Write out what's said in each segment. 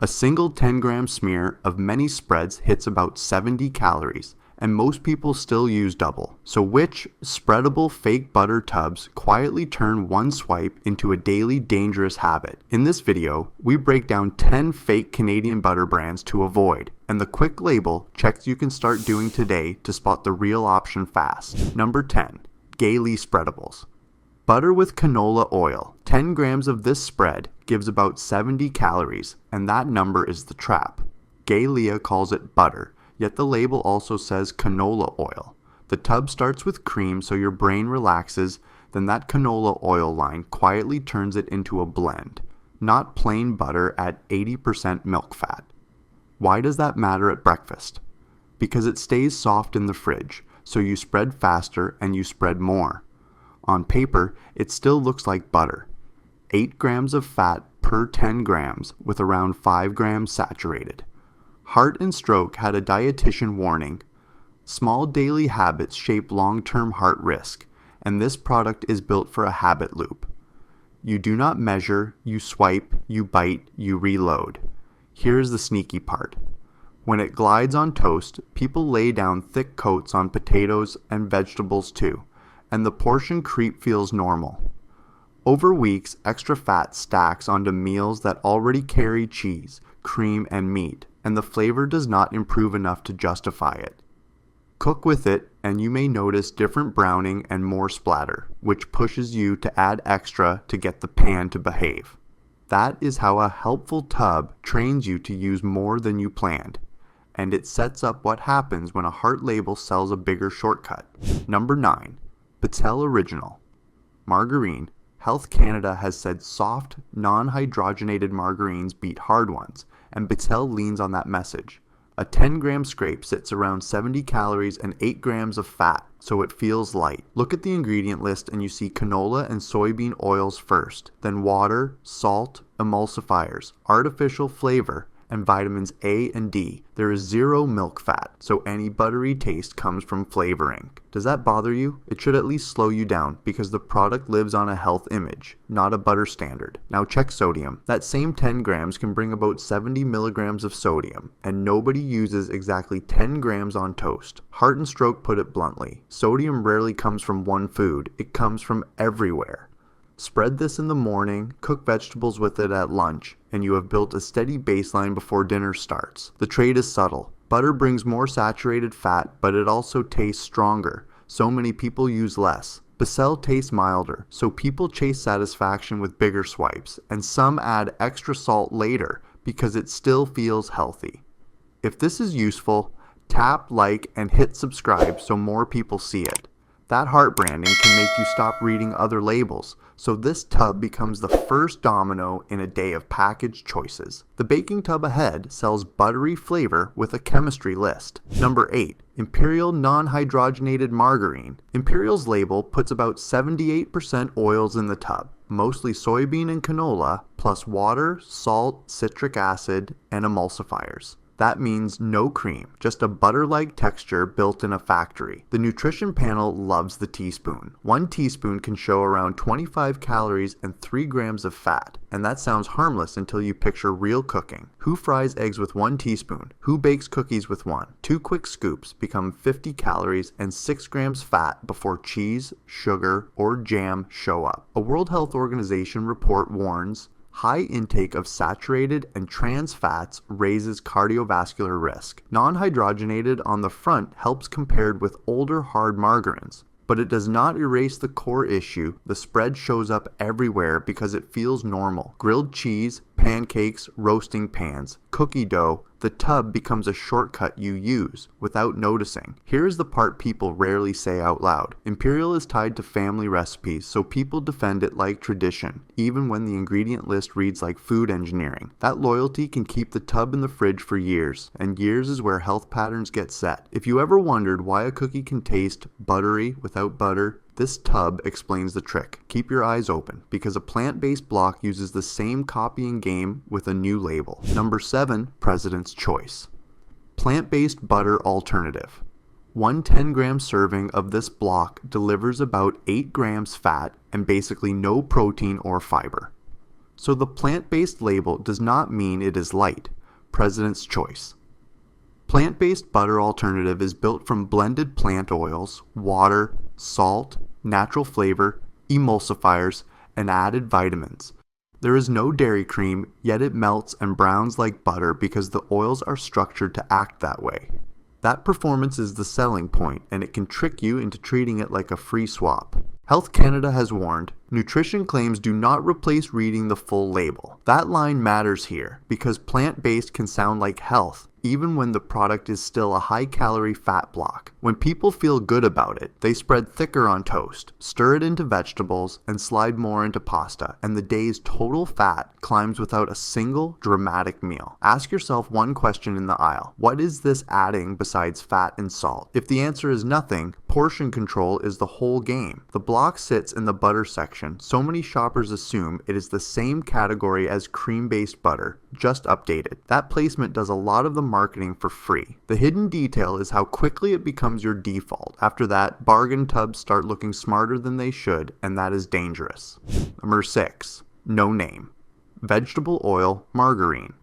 A single 10-gram smear of many spreads hits about 70 calories, and most people still use double. So which spreadable fake butter tubs quietly turn one swipe into a daily dangerous habit? In this video, we break down 10 fake Canadian butter brands to avoid, and the quick label checks you can start doing today to spot the real option fast. Number 10. Gaily Spreadables. Butter with canola oil. 10 grams of this spread gives about 70 calories, and that number is the trap. Galia calls it butter, yet the label also says canola oil. The tub starts with cream so your brain relaxes, then that canola oil line quietly turns it into a blend, not plain butter at 80% milk fat. Why does that matter at breakfast? Because it stays soft in the fridge, so you spread faster and you spread more. On paper, it still looks like butter. 8 grams of fat per 10 grams with around 5 grams saturated. Heart and Stroke had a dietitian warning. Small daily habits shape long-term heart risk, and this product is built for a habit loop. You do not measure, you swipe, you bite, you reload. Here's the sneaky part. When it glides on toast, people lay down thick coats on potatoes and vegetables too, and the portion creep feels normal. Over weeks, extra fat stacks onto meals that already carry cheese, cream, and meat, and the flavor does not improve enough to justify it. Cook with it, and you may notice different browning and more splatter, which pushes you to add extra to get the pan to behave. That is how a helpful tub trains you to use more than you planned, and it sets up what happens when a heart label sells a bigger shortcut. Number 9. Patel Original. Margarine. Health Canada has said soft, non-hydrogenated margarines beat hard ones, and Patel leans on that message. A 10-gram scrape sits around 70 calories and 8 grams of fat, so it feels light. Look at the ingredient list and you see canola and soybean oils first, then water, salt, emulsifiers, artificial flavor, and vitamins A and D. There is zero milk fat, so any buttery taste comes from flavoring. Does that bother you? It should at least slow you down, because the product lives on a health image, not a butter standard. Now check sodium. That same 10 grams can bring about 70 milligrams of sodium, and nobody uses exactly 10 grams on toast. Heart and Stroke put it bluntly. Sodium rarely comes from one food, it comes from everywhere. Spread this in the morning, cook vegetables with it at lunch, and you have built a steady baseline before dinner starts. The trade is subtle. Butter brings more saturated fat, but it also tastes stronger, so many people use less. Patel tastes milder, so people chase satisfaction with bigger swipes, and some add extra salt later because it still feels healthy. If this is useful, tap like and hit subscribe so more people see it. That heart branding can make you stop reading other labels, so this tub becomes the first domino in a day of packaged choices. The baking tub ahead sells buttery flavor with a chemistry list. Number 8. Imperial Non-Hydrogenated Margarine. Imperial's label puts about 78% oils in the tub, mostly soybean and canola, plus water, salt, citric acid, and emulsifiers. That means no cream, just a butter-like texture built in a factory. The nutrition panel loves the teaspoon. 1 teaspoon can show around 25 calories and 3 grams of fat, and that sounds harmless until you picture real cooking. Who fries eggs with 1 teaspoon? Who bakes cookies with 1? 2 quick scoops become 50 calories and 6 grams fat before cheese, sugar, or jam show up. A World Health Organization report warns, high intake of saturated and trans fats raises cardiovascular risk. Non-hydrogenated on the front helps compared with older hard margarines, but it does not erase the core issue. The spread shows up everywhere because it feels normal. Grilled cheese, pancakes, roasting pans, cookie dough, the tub becomes a shortcut you use without noticing. Here's the part people rarely say out loud. Imperial is tied to family recipes, so people defend it like tradition, even when the ingredient list reads like food engineering. That loyalty can keep the tub in the fridge for years, and years is where health patterns get set. If you ever wondered why a cookie can taste buttery without butter, this tub explains the trick. Keep your eyes open, because a plant-based block uses the same copying game with a new label. Number 7, President's Choice. Plant-based butter alternative. One 10-gram serving of this block delivers about 8 grams fat and basically no protein or fiber. So the plant-based label does not mean it is light. President's choice. Plant-based butter alternative is built from blended plant oils, water, salt, natural flavor, emulsifiers, and added vitamins. There is no dairy cream, yet it melts and browns like butter because the oils are structured to act that way. That performance is the selling point, and it can trick you into treating it like a free swap. Health Canada has warned, nutrition claims do not replace reading the full label. That line matters here, because plant-based can sound like health, even when the product is still a high-calorie fat block. When people feel good about it, they spread thicker on toast, stir it into vegetables, and slide more into pasta, and the day's total fat climbs without a single dramatic meal. Ask yourself one question in the aisle. What is this adding besides fat and salt? If the answer is nothing, portion control is the whole game. The block sits in the butter section. So many shoppers assume it is the same category as cream-based butter, just updated. That placement does a lot of the marketing for free. The hidden detail is how quickly it becomes your default. After that, bargain tubs start looking smarter than they should, and that is dangerous. Number 6. No name. Vegetable oil margarine.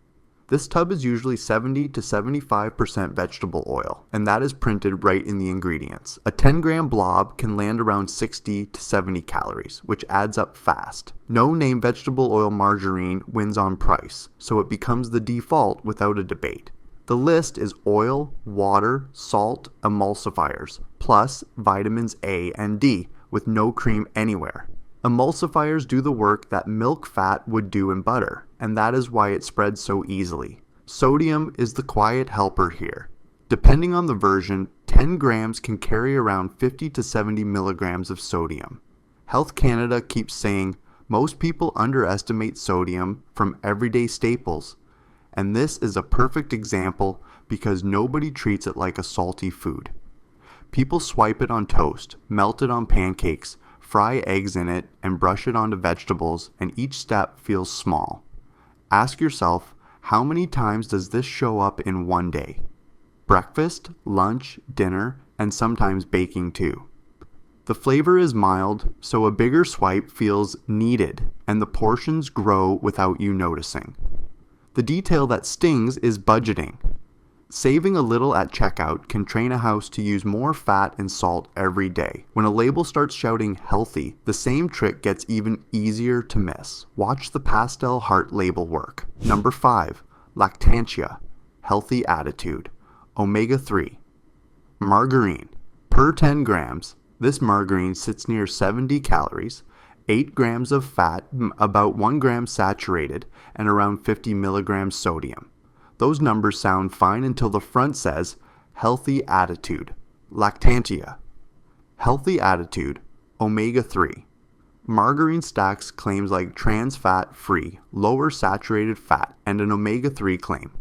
This tub is usually 70 to 75% vegetable oil, and that is printed right in the ingredients. A 10-gram blob can land around 60 to 70 calories, which adds up fast. No-name vegetable oil margarine wins on price, so it becomes the default without a debate. The list is oil, water, salt, emulsifiers, plus vitamins A and D, with no cream anywhere. Emulsifiers do the work that milk fat would do in butter, and that is why it spreads so easily. Sodium is the quiet helper here. Depending on the version, 10 grams can carry around 50 to 70 milligrams of sodium. Health Canada keeps saying most people underestimate sodium from everyday staples, and this is a perfect example because nobody treats it like a salty food. People swipe it on toast, melt it on pancakes, fry eggs in it, and brush it onto vegetables, and each step feels small. Ask yourself, how many times does this show up in one day? Breakfast, lunch, dinner, and sometimes baking too. The flavor is mild, so a bigger swipe feels needed, and the portions grow without you noticing. The detail that stings is budgeting. Saving a little at checkout can train a house to use more fat and salt every day. When a label starts shouting healthy, the same trick gets even easier to miss. Watch the pastel heart label work. Number 5. Lactantia. Healthy attitude. Omega-3. Margarine. Per 10 grams, this margarine sits near 70 calories, 8 grams of fat, about 1 gram saturated, and around 50 milligrams sodium. Those numbers sound fine until the front says, healthy attitude, lactantia. Healthy attitude, omega-3. Margarine stacks claims like trans fat free, lower saturated fat, and an omega-3 claim.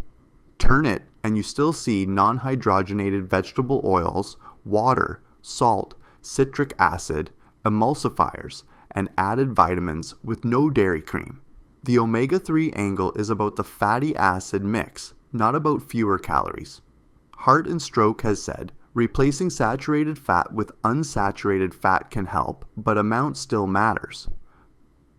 Turn it, and you still see non-hydrogenated vegetable oils, water, salt, citric acid, emulsifiers, and added vitamins with no dairy cream. The omega-3 angle is about the fatty acid mix, not about fewer calories. Heart and Stroke has said, replacing saturated fat with unsaturated fat can help, but amount still matters.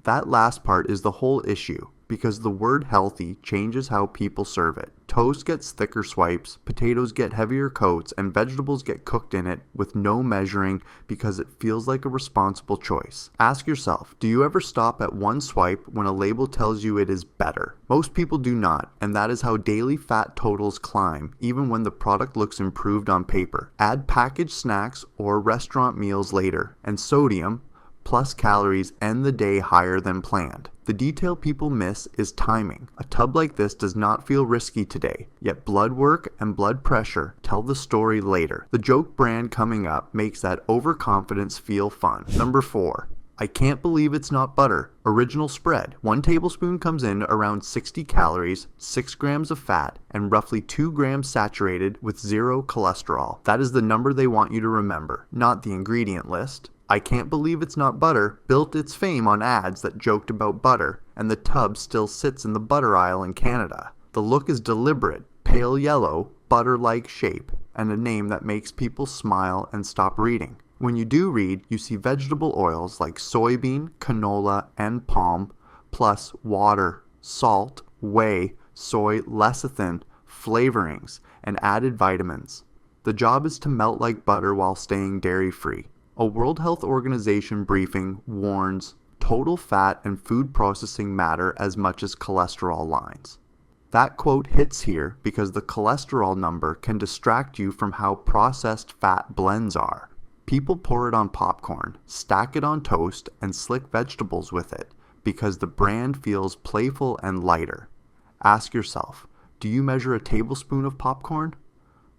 That last part is the whole issue, because the word healthy changes how people serve it. Toast gets thicker swipes, potatoes get heavier coats, and vegetables get cooked in it with no measuring because it feels like a responsible choice. Ask yourself, do you ever stop at one swipe when a label tells you it is better? Most people do not, and that is how daily fat totals climb, even when the product looks improved on paper. Add packaged snacks or restaurant meals later, and sodium, plus calories end the day higher than planned. The detail people miss is timing. A tub like this does not feel risky today, yet blood work and blood pressure tell the story later. The joke brand coming up makes that overconfidence feel fun. Number 4. I can't believe it's not butter. Original spread. 1 tablespoon comes in around 60 calories, 6 grams of fat, and roughly 2 grams saturated with 0 cholesterol. That is the number they want you to remember, not the ingredient list. I Can't Believe It's Not Butter built its fame on ads that joked about butter, and the tub still sits in the butter aisle in Canada. The look is deliberate, pale yellow, butter-like shape, and a name that makes people smile and stop reading. When you do read, you see vegetable oils like soybean, canola, and palm, plus water, salt, whey, soy lecithin, flavorings, and added vitamins. The job is to melt like butter while staying dairy-free. A World Health Organization briefing warns total fat and food processing matter as much as cholesterol lines. That quote hits here because the cholesterol number can distract you from how processed fat blends are. People pour it on popcorn, stack it on toast, and slick vegetables with it because the brand feels playful and lighter. Ask yourself, do you measure a tablespoon of popcorn?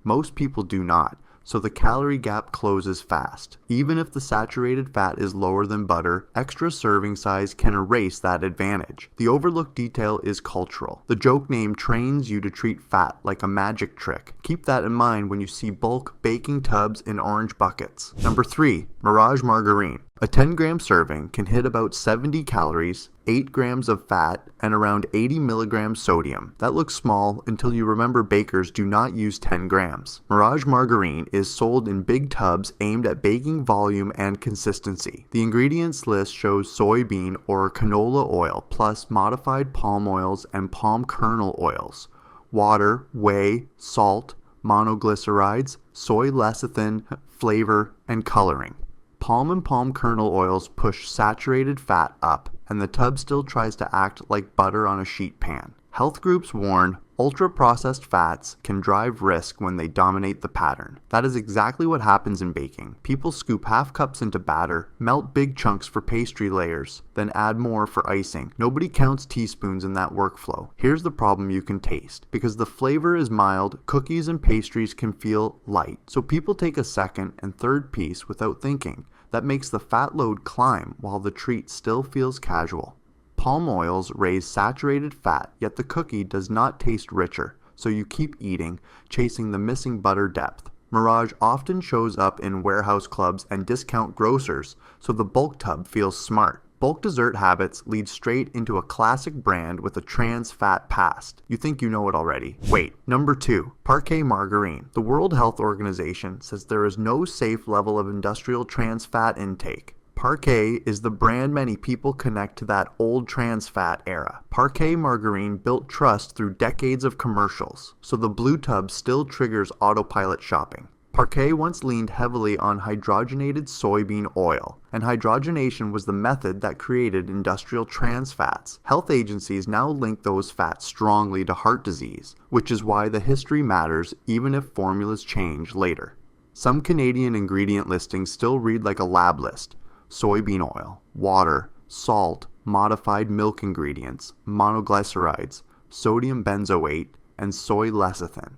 Most people do not, so the calorie gap closes fast. Even if the saturated fat is lower than butter, extra serving size can erase that advantage. The overlooked detail is cultural. The joke name trains you to treat fat like a magic trick. Keep that in mind when you see bulk baking tubs in orange buckets. Number 3. Mirage margarine. A 10-gram serving can hit about 70 calories, 8 grams of fat, and around 80 milligrams sodium. That looks small until you remember bakers do not use 10 grams. Mirage margarine is sold in big tubs aimed at baking volume and consistency. The ingredients list shows soybean or canola oil plus modified palm oils and palm kernel oils, water, whey, salt, monoglycerides, soy lecithin, flavor, and coloring. Palm and palm kernel oils push saturated fat up, and the tub still tries to act like butter on a sheet pan. Health groups warn ultra-processed fats can drive risk when they dominate the pattern. That is exactly what happens in baking. People scoop half cups into batter, melt big chunks for pastry layers, then add more for icing. Nobody counts teaspoons in that workflow. Here's the problem you can taste. Because the flavor is mild, cookies and pastries can feel light. So people take a second and third piece without thinking. That makes the fat load climb while the treat still feels casual. Palm oils raise saturated fat, yet the cookie does not taste richer, so you keep eating, chasing the missing butter depth. Mirage often shows up in warehouse clubs and discount grocers, so the bulk tub feels smart. Bulk dessert habits lead straight into a classic brand with a trans fat past. You think you know it already. Wait. Number 2. Parquet margarine. The World Health Organization says there is no safe level of industrial trans fat intake. Parquet is the brand many people connect to that old trans fat era. Parquet margarine built trust through decades of commercials, so the blue tub still triggers autopilot shopping. Parquet once leaned heavily on hydrogenated soybean oil, and hydrogenation was the method that created industrial trans fats. Health agencies now link those fats strongly to heart disease, which is why the history matters even if formulas change later. Some Canadian ingredient listings still read like a lab list. Soybean oil, water, salt, modified milk ingredients, monoglycerides, sodium benzoate, and soy lecithin.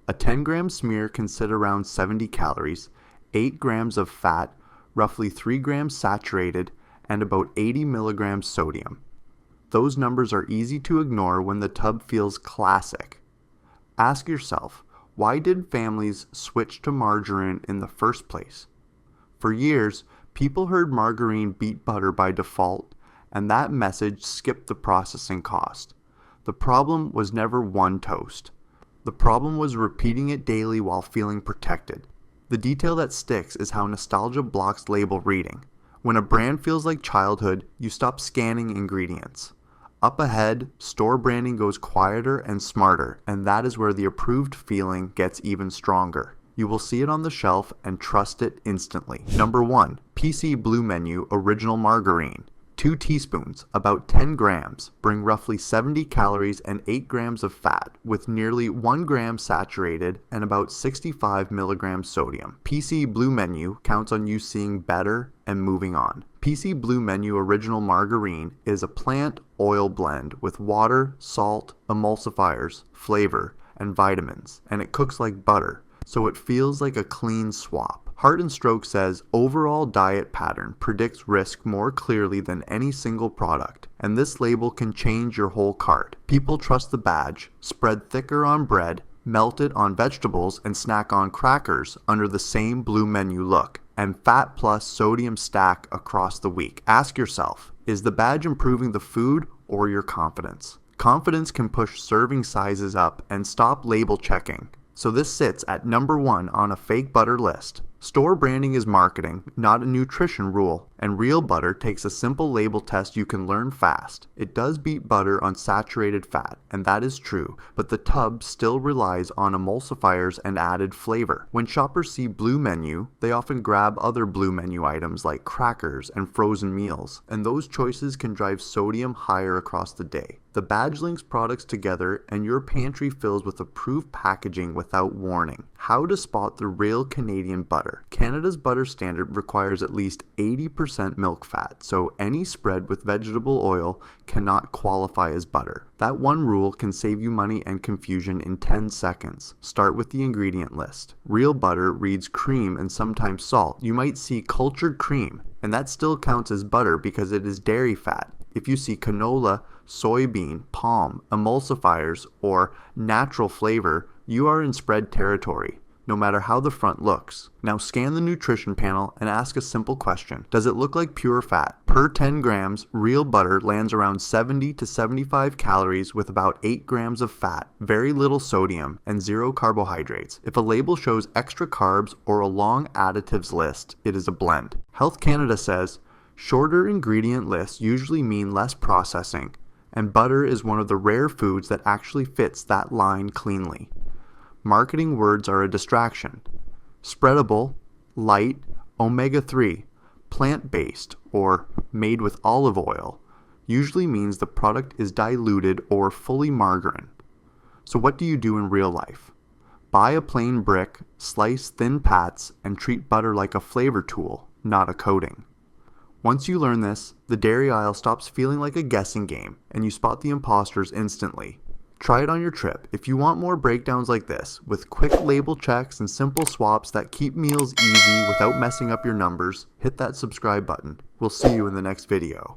A 10-gram smear can sit around 70 calories, 8 grams of fat, roughly 3 grams saturated, and about 80 milligrams sodium. Those numbers are easy to ignore when the tub feels classic. Ask yourself, why did families switch to margarine in the first place? For years, people heard margarine beat butter by default, and that message skipped the processing cost. The problem was never one toast. The problem was repeating it daily while feeling protected. The detail that sticks is how nostalgia blocks label reading. When a brand feels like childhood, you stop scanning ingredients. Up ahead, store branding goes quieter and smarter, and that is where the approved feeling gets even stronger. You will see it on the shelf and trust it instantly. Number 1. PC Blue Menu Original Margarine. 2 teaspoons, about 10 grams, bring roughly 70 calories and 8 grams of fat, with nearly 1 gram saturated and about 65 milligrams sodium. PC Blue Menu counts on you seeing better and moving on. PC Blue Menu Original Margarine is a plant oil blend with water, salt, emulsifiers, flavor, and vitamins, and it cooks like butter, so it feels like a clean swap. Heart and Stroke says overall diet pattern predicts risk more clearly than any single product, and this label can change your whole cart. People trust the badge, spread thicker on bread, melt it on vegetables, and snack on crackers under the same Blue Menu look, and fat plus sodium stack across the week. Ask yourself, is the badge improving the food or your confidence? Confidence can push serving sizes up and stop label checking. So this sits at number 1 on a fake butter list. Store branding is marketing, not a nutrition rule, and real butter takes a simple label test you can learn fast. It does beat butter on saturated fat, and that is true, but the tub still relies on emulsifiers and added flavor. When shoppers see blue menu, they often grab other blue menu items like crackers and frozen meals, and those choices can drive sodium higher across the day. The badge links products together and your pantry fills with approved packaging without warning. How to spot the real Canadian butter. Canada's butter standard requires at least 80% milk fat, so any spread with vegetable oil cannot qualify as butter. That one rule can save you money and confusion in 10 seconds. Start with the ingredient list. Real butter reads cream and sometimes salt. You might see cultured cream, and that still counts as butter because it is dairy fat. If you see canola, soybean, palm, emulsifiers, or natural flavor, you are in spread territory, no matter how the front looks. Now scan the nutrition panel and ask a simple question. Does it look like pure fat? Per 10 grams, real butter lands around 70 to 75 calories with about 8 grams of fat, very little sodium, and 0 carbohydrates. If a label shows extra carbs or a long additives list, it is a blend. Health Canada says, shorter ingredient lists usually mean less processing, and butter is one of the rare foods that actually fits that line cleanly. Marketing words are a distraction. Spreadable, light, omega-3, plant-based, or made with olive oil usually means the product is diluted or fully margarine. So what do you do in real life? Buy a plain brick, slice thin pats, and treat butter like a flavor tool, not a coating. Once you learn this, the dairy aisle stops feeling like a guessing game, and you spot the imposters instantly. Try it on your trip. If you want more breakdowns like this, with quick label checks and simple swaps that keep meals easy without messing up your numbers, hit that subscribe button. We'll see you in the next video.